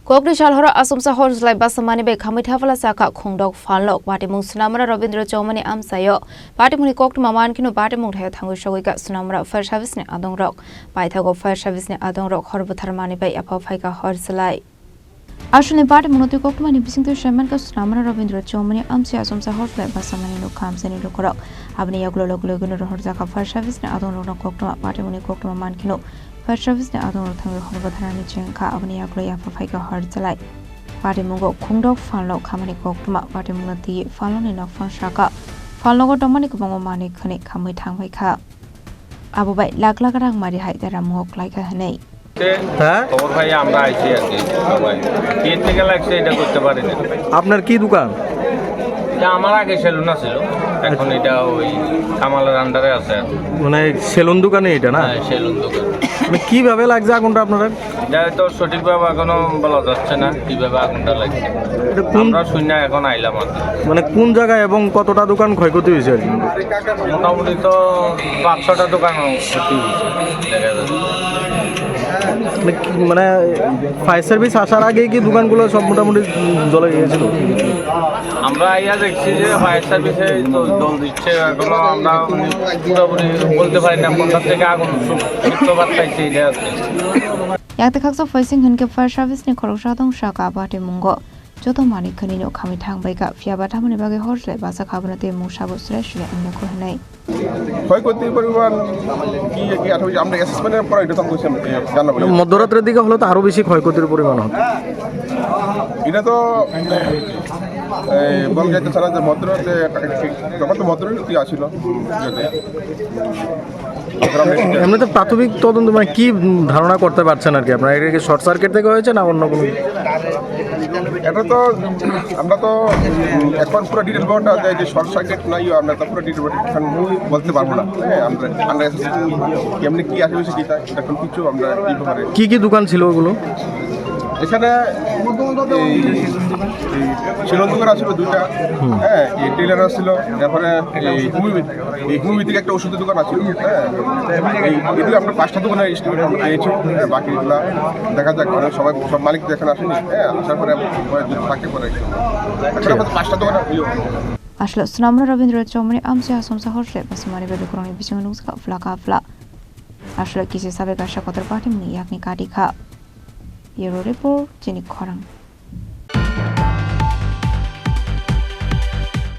Koktisal Horo Achomsa Horjwlai Bachamabai Khamwi Thapla Chakha Khungdok Phalnok Patimwng Sonamura Rabindra Chowmuhani Amchaio Patimwng Koktwma Mankhe Patimwng Thaio Thangwi Sogwikha Sonamura Fire Service Adongrok Paithago Fire Service Adongrok Horbwtharma Yaphao Phaikha Horjwlai Ashuni Patimwng Koktwma ni bising tu shaman ka Sonamura Rabindra Chowmuhani Amchaio Achomsa Horjwlai Bachama Khamwi Khorang Abni Yaglo Horjaka Fire Service Adongrok Koktwma Patimwng Koktwma Mankhe Fire Service Adongrok Thangwi Horbwtharma Chakha Abni Yaglo Yaphao Phaikha Horjwlai Patimwng Khungdok Phalnok Khamwi Koktwma Patimwng Ti Phalnok Nok Phansaka Phalnok Domani Kubongo Mani Khane Khamwi Thangwi Kha Abubai Lak Rang Mari Hai Dara Mok Laika Hanei খবর ভাই আমরা আইছি আর কি সবাই কি থেকে লাগছে এটা করতে পারি না আপনার কি দোকান এটা আমার আগে সেলুন ছিল এখন এটা ওই কামালের আন্ডারে আছে মানে সেলুন দোকানে এটা না হ্যাঁ সেলুন দোকান মানে কিভাবে লাগছে আগুনটা আপনাদের এটা তো সঠিকভাবে এখনো বলা যাচ্ছে না কিভাবে আগুনটা লাগছে এটা কোন আমরা শুনে এখন আইলাম আর মানে কোন জায়গায় এবং কতটা দোকান ক্ষয়ক্ষতি হয়েছে আর কি মোটামুটি তো 500টা দোকান ক্ষতি হয়েছে দেখা যাচ্ছে মানে ফায়ার সার্ভিস আসার আগে কি দোকানগুলো সব মোটামুটি জ্বলে গিয়েছিল আমরা আইয়া দেখছি যে ফায়ার সার্ভিসে তো জল দিচ্ছে এখনো আমরা পুরোপুরি বলতে পারি না কোনটা থেকে আগুন সূত্রপাত পাইছে এটা আছে Yakte khakso facing hunke fire service ni khorok sadong shaka Patimwng Chowmuhani khani no Khamwi Thangbai ka fia Bachama bage Horjwlai Basa khabonate musabo sreshwe अन्य ko hanai ক্ষয়ক্ষতি পরিমাণ কি আসলে আমরা অ্যাসেসমেন্টের পর এটা তো কইছি জানাবো মধ্যরাতের দিকে হলে তো আরো বেশি ক্ষয়ক্ষতির পরিমাণ হতো এটা তো বল যাইতে ছাড়া যে মধ্যরাতে তখন তো মধ্যরাতে আসছিল এমনিতে প্রাথমিক তদন্ত মানে কি ধারণা করতে পারছেন আর কি আপনারা এটা কি শর্ট সার্কিট থেকে হয়েছে না অন্য কোনো এটা তো আমরা তো এখন পুরো ডিটেল বলটা যে শর্ট সার্কিট নাই আমরা তো পুরো ডিটেল এখন বলতে পারবো না আমরা কেমনি কি আসবে সেটা এখন কিছু আমরা এই ব্যাপারে কি দোকান ছিল ওগুলো এখানে সেলুন দোকান ছিল দুইটা হ্যাঁ এই টেলার ছিল তারপরে এই হুমি থেকে একটা ওষুধের দোকান আছে হ্যাঁ এই আমরা 5টা দোকানের এস্টিমেট আমরা পেয়েছি বাকিগুলো দেখা যাক সবাই সব মালিক দেখেন আসেনি হ্যাঁ আসার পরে বাকি পরে এখন আমাদের 5টা দোকান Ashla Sonamura Rabindra Chowmuhani Amchaio Achomsa Horjwlai Bachamabai Khorang Bising Khafla Ashla kisi sabe kasha kotar Patimwng yakni kadi kha Euro report Chini Khorang